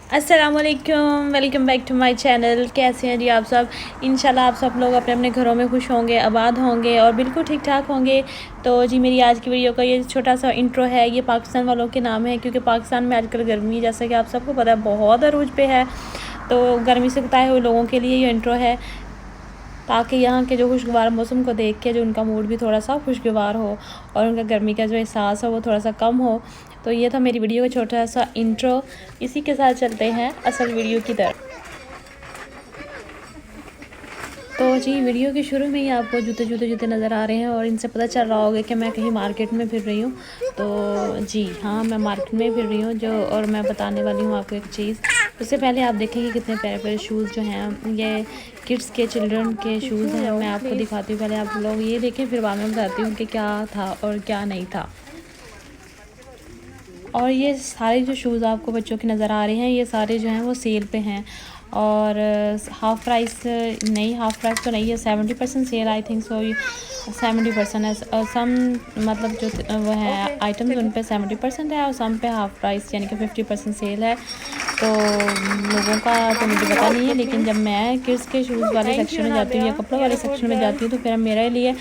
अस्सलामुअलैकुम, welcome back to my channel. कैसे हैं जी आप सब? इंशाल्लाह आप सब लोग अपने अपने घरों में खुश होंगे, आबाद होंगे और बिल्कुल ठीक ठाक होंगे। तो जी मेरी आज की वीडियो का ये छोटा सा इंट्रो है, ये पाकिस्तान वालों के नाम है क्योंकि पाकिस्तान में आजकल गर्मी, जैसा कि आप सबको पता है, बहुत अरूज पे है। तो गर्मी से कुताए हुए लोगों के लिए ये इंट्रो है, ताकि यहाँ के जो खुशगवार मौसम को देख के जो उनका मूड भी थोड़ा सा खुशगवार हो और उनका गर्मी का जो एहसास हो वो थोड़ा सा कम हो। तो ये था मेरी वीडियो का छोटा सा इंट्रो। इसी के साथ चलते हैं असल वीडियो की तरफ। तो जी वीडियो के शुरू में ही आपको जूते जूते जूते नज़र आ रहे हैं और इनसे पता चल रहा होगा कि मैं कहीं मार्केट में फिर रही हूँ। तो जी हाँ, मैं मार्केट में फिर रही हूँ और मैं बताने वाली हूँ आपको एक चीज़। उससे पहले आप देखेंगे कितने प्यारे प्यारे शूज़ जो हैं, ये किड्स के, चिल्ड्रन के शूज़ हैं। मैं आपको दिखाती हूँ, पहले आप लोग ये देखें, फिर बाद में बताती हूँ कि क्या था और क्या नहीं था। और ये सारे जो शूज़ आपको बच्चों के नज़र आ रहे हैं, ये सारे जो हैं वो सेल पे हैं और हाफ़ प्राइस नहीं, हाफ़ प्राइस तो नहीं है, 70% सेल आई थिंक सो। 70% है सम, मतलब जो वो हैं आइटम्स उन पे 70% है और सम पे हाफ़ प्राइस यानी कि 50% सेल है। तो लोगों का तो मुझे पता नहीं है, लेकिन जब मैं किड्स के शूज़ वाले सेक्शन में जाती हूँ या कपड़ों वाले सेक्शन में जाती हूँ तो फिर मेरे लिए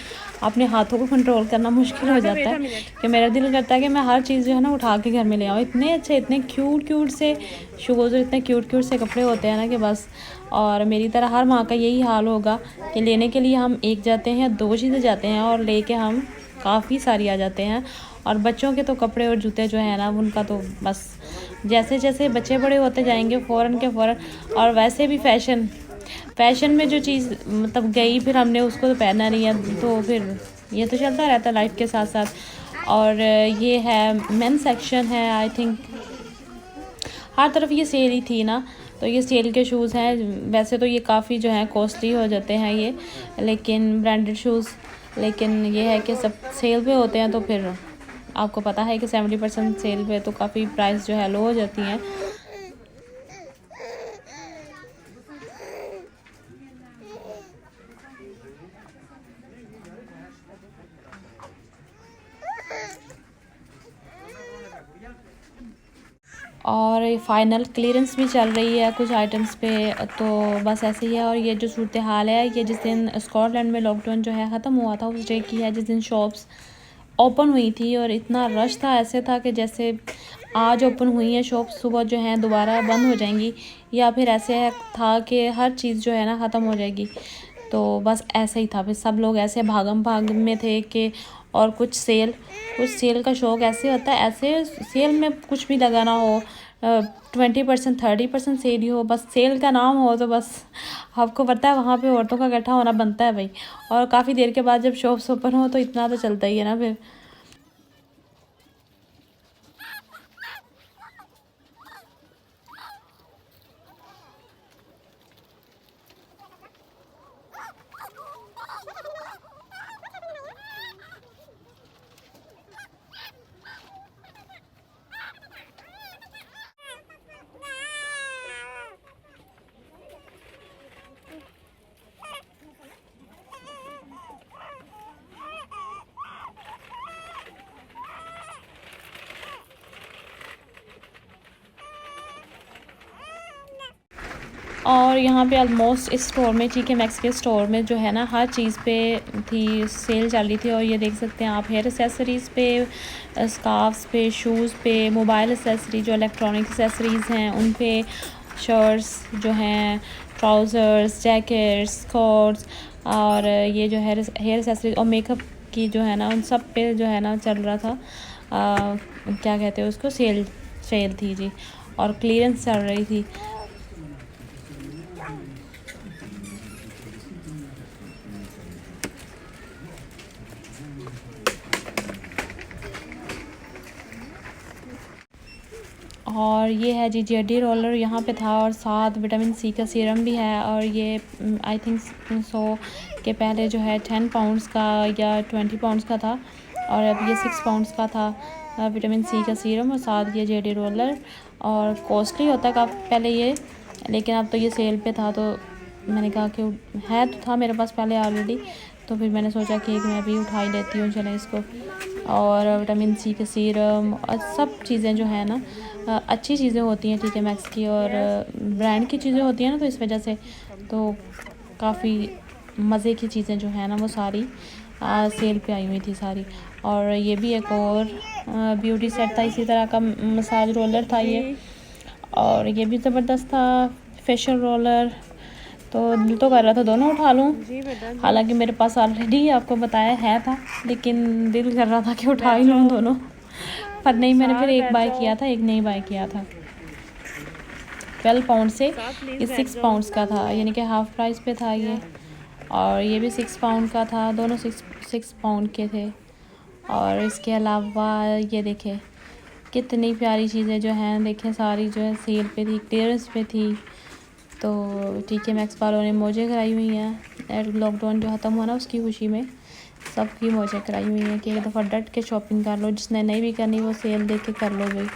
अपने हाथों को कंट्रोल करना मुश्किल हो जाता है कि मेरा दिल करता है कि मैं हर चीज़ जो है ना उठा के घर में ले आऊँ। इतने अच्छे, इतने क्यूट क्यूट से शूज़ और इतने क्यूट क्यूट से कपड़े होते हैं ना कि बस। और मेरी तरह हर माँ का यही हाल होगा कि लेने के लिए हम एक जाते हैं या दो चीज़ें जाते हैं और लेके हम काफ़ी सारी आ जाते हैं। और बच्चों के तो कपड़े और जूते जो है ना, उनका तो बस जैसे जैसे बच्चे बड़े होते जाएंगे फ़ौरन के फ़ौरन। और वैसे भी फ़ैशन में जो चीज़ मतलब गई, फिर हमने उसको तो पहनना नहीं है, तो फिर ये तो चलता रहता है लाइफ के साथ साथ। और ये है मेन सेक्शन है, आई थिंक हर तरफ ये सेल ही थी ना, तो ये सेल के शूज़ हैं। वैसे तो ये काफ़ी जो है कॉस्टली हो जाते हैं ये, लेकिन ब्रांडेड शूज़, लेकिन ये है कि सब सेल पे होते हैं तो फिर आपको पता है कि 70% सेल पे तो काफ़ी प्राइस जो है लो हो जाती हैं। और फाइनल क्लियरेंस भी चल रही है कुछ आइटम्स पे, तो बस ऐसे ही है। और ये जो सूरत हाल है, ये जिस दिन स्कॉटलैंड में लॉकडाउन जो है ख़त्म हुआ था उस डे की है, जिस दिन शॉप्स ओपन हुई थी। और इतना रश था, ऐसे था कि जैसे आज ओपन हुई है शॉप, सुबह जो है दोबारा बंद हो जाएंगी, या फिर ऐसे था कि हर चीज़ जो है ना ख़त्म हो जाएगी। तो बस ऐसे ही था, फिर सब लोग ऐसे भागम भाग में थे कि और कुछ सेल का शौक ऐसे होता है, ऐसे सेल में कुछ भी लगा ना हो, 20% 30% सेल ही हो, बस सेल का नाम हो तो बस आपको पता है वहाँ पे औरतों का इकट्ठा होना बनता है भाई। और काफ़ी देर के बाद जब शॉप्स ओपन हो तो इतना तो चलता ही है ना फिर। और यहाँ पे ऑलमोस्ट इस स्टोर में, TK Maxx के स्टोर में जो है ना, हर चीज़ पे थी सेल चल रही थी। और ये देख सकते हैं आप, हेयर एसेसरीज़ पे, स्कार्फ्स पे, शूज़ पे, मोबाइल एसेसरी जो इलेक्ट्रॉनिक एसेसरीज़ हैं उन पे, शर्ट्स जो हैं, ट्राउज़र्स, जैकेट्स, कोट्स, और ये जो हेयर एसेसरीज और मेकअप की जो है ना, उन सब पे जो है ना चल रहा था क्या कहते हैं उसको, सेल थी जी। और क्लियरेंस चल रही थी। और ये है जी जेडी रोलर यहाँ पे था, और साथ विटामिन सी का सीरम भी है। और ये आई थिंक सो के पहले जो है 10 पाउंड्स का या 20 पाउंड्स का था, और अब ये 6 पाउंड्स का था विटामिन सी का सीरम, और साथ ये जेडी रोलर। और कॉस्टली होता है काफ़ी पहले ये, लेकिन अब तो ये सेल पे था, तो मैंने कहा कि है तो था मेरे पास पहले ऑलरेडी, तो फिर मैंने सोचा कि एक मैं भी उठा ही लेती हूँ, चलें इसको। और विटामिन सी के सीरम और सब चीज़ें जो है ना अच्छी चीज़ें होती हैं TK Maxx की, और ब्रांड की चीज़ें होती हैं ना, तो इस वजह से तो काफ़ी मज़े की चीज़ें जो है ना वो सारी सेल पे आई हुई थी सारी। और ये भी एक और ब्यूटी सेट था, इसी तरह का मसाज रोलर था ये, और ये भी ज़बरदस्त था फेशियल रोलर। तो दिल तो कर रहा था दोनों उठा लूँ, हालांकि मेरे पास ऑलरेडी आपको बताया है था, लेकिन दिल कर रहा था कि उठा ही लूँ दोनों, पर नहीं, मैंने फिर एक बाय किया था, एक नहीं बाय किया था। 12 पाउंड से ये 6 पाउंड्स का था, यानी कि हाफ़ प्राइस पे था ये। और ये भी 6 पाउंड का था, दोनों 6 पाउंड के थे। और इसके अलावा ये देखें कितनी प्यारी चीज़ें जो हैं, देखें सारी जो है सेल पे थी, क्लियरेंस पे थी। तो TK Maxx वालों ने मौजें कराई हुई हैं, लॉकडाउन जो ख़त्म हुआ ना उसकी खुशी में सबकी मौजें कराई हुई हैं कि एक दफ़ा डट के शॉपिंग कर लो, जिसने नहीं भी करनी वो सेल देख के कर लो भाई।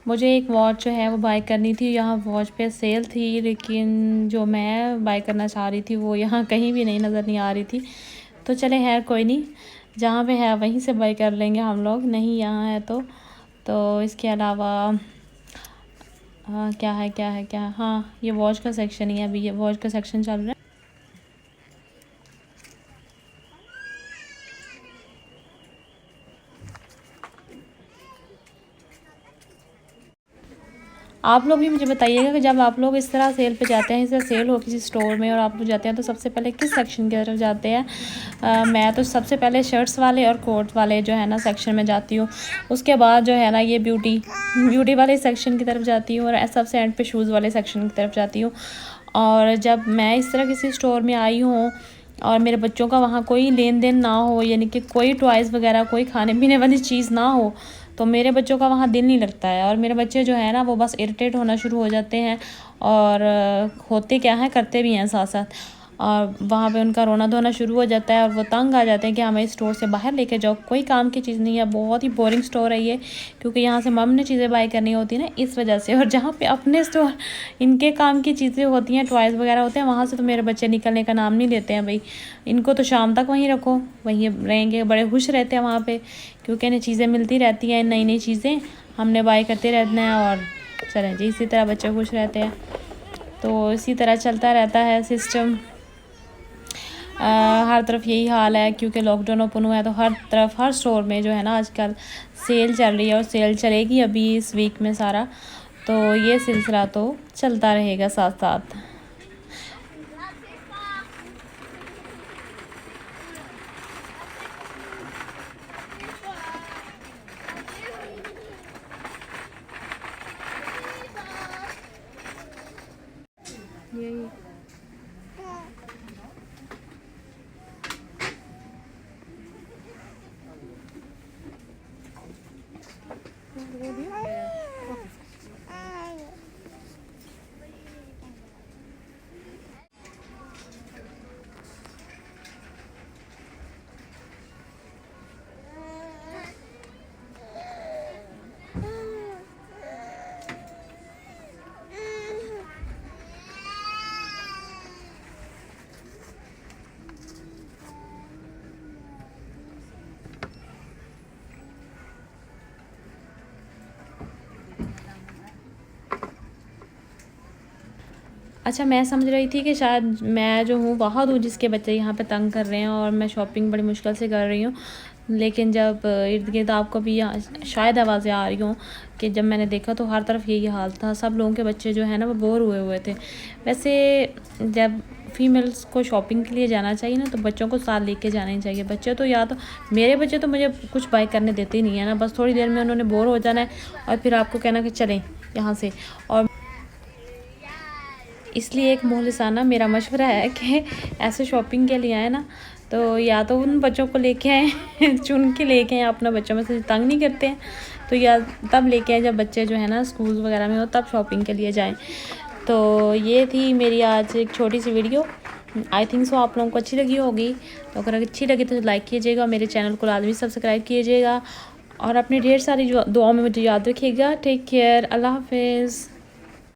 मुझे एक वॉच जो है वो बाय करनी थी, यहाँ वॉच पे सेल थी, लेकिन जो मैं बाय करना चाह रही थी वो यहाँ कहीं भी नहीं नज़र नहीं आ रही थी। तो चले खैर कोई नहीं, जहाँ पे है वहीं से बाय कर लेंगे हम लोग, नहीं यहाँ है तो इसके अलावा क्या है, हाँ ये वॉच का सेक्शन ही है, अभी ये वॉच का सेक्शन चल रहा है। आप लोग भी मुझे बताइएगा कि जब आप लोग इस तरह सेल पे जाते हैं, इस तरह सेल हो किसी स्टोर में और आप लोग जाते हैं, तो सबसे पहले किस सेक्शन की तरफ जाते हैं। मैं तो सबसे पहले शर्ट्स वाले और कोट वाले जो है ना सेक्शन में जाती हूँ, उसके बाद जो है ना ये ब्यूटी वाले सेक्शन की तरफ जाती हूँ, और सबसे एंड पे शूज़ वाले सेक्शन की तरफ जाती हूँ। और जब मैं इस तरह किसी स्टोर में आई हूँ और मेरे बच्चों का वहाँ कोई लेन देन ना हो, यानी कि कोई टॉयज़ वगैरह कोई खाने पीने वाली चीज़ ना हो, तो मेरे बच्चों का वहाँ दिल नहीं लगता है। और मेरे बच्चे जो है ना वो बस इरिटेट होना शुरू हो जाते हैं, और होते क्या है करते भी हैं साथ साथ, और वहाँ पे उनका रोना धोना शुरू हो जाता है, और वो तंग आ जाते हैं कि हमें स्टोर से बाहर लेके जाओ, कोई काम की चीज़ नहीं है, बहुत ही बोरिंग स्टोर है ये, क्योंकि यहाँ से मम ने चीज़ें बाय करनी होती है ना इस वजह से। और जहाँ पे अपने स्टोर इनके काम की चीज़ें होती हैं, टॉयज़ वगैरह होते हैं, वहाँ से तो मेरे बच्चे निकलने का नाम नहीं लेते हैं भाई। इनको तो शाम तक वहीं रखो, वहीं रहेंगे, बड़े खुश रहते हैं वहाँ पर, क्योंकि इन्हें चीज़ें मिलती रहती हैं, नई नई चीज़ें हमने बाय करते रहना है, और चलें जी इसी तरह बच्चे खुश रहते हैं। तो इसी तरह चलता रहता है सिस्टम, हर तरफ यही हाल है, क्योंकि लॉकडाउन ओपन हुआ है तो हर तरफ हर स्टोर में जो है ना आजकल सेल चल रही है, और सेल चलेगी अभी इस वीक में सारा, तो ये सिलसिला तो चलता रहेगा साथ साथ। यही अच्छा, मैं समझ रही थी कि शायद मैं जो हूँ वहाँ हूँ जिसके बच्चे यहाँ पे तंग कर रहे हैं, और मैं शॉपिंग बड़ी मुश्किल से कर रही हूँ, लेकिन जब इर्द गिर्द आपको भी शायद आवाज़ें आ रही हों कि जब मैंने देखा तो हर तरफ यही हाल था, सब लोगों के बच्चे जो है ना वो बोर हुए थे। वैसे जब फीमेल्स को शॉपिंग के लिए जाना चाहिए ना, तो बच्चों को साथ लेके जाना ही चाहिए। बच्चे तो या तो मेरे बच्चे तो मुझे कुछ बाय करने देते ही नहीं है ना, बस थोड़ी देर में उन्होंने बोर हो जाना है और फिर आपको कहना कि चलें यहाँ से। और इसलिए एक मुखलिसाना मेरा मशवरा है कि ऐसे शॉपिंग के लिए आए ना तो या तो उन बच्चों को लेके आएँ चुन के लेके आएँ, अपना बच्चों में से तंग नहीं करते हैं, तो या तब लेके आएँ जब बच्चे जो है ना स्कूल वगैरह में हो, तब शॉपिंग के लिए जाएँ। तो ये थी मेरी आज एक छोटी सी वीडियो। आई थिंक सो आप लोगों को अच्छी लगी होगी। तो अगर अच्छी लगी तो लाइक कीजिएगा, मेरे चैनल को लाजमी सब्सक्राइब कीजिएगा और अपनी ढेर सारी दुआओं में मुझे याद रखिएगा। टेक केयर, अल्लाह हाफिज़।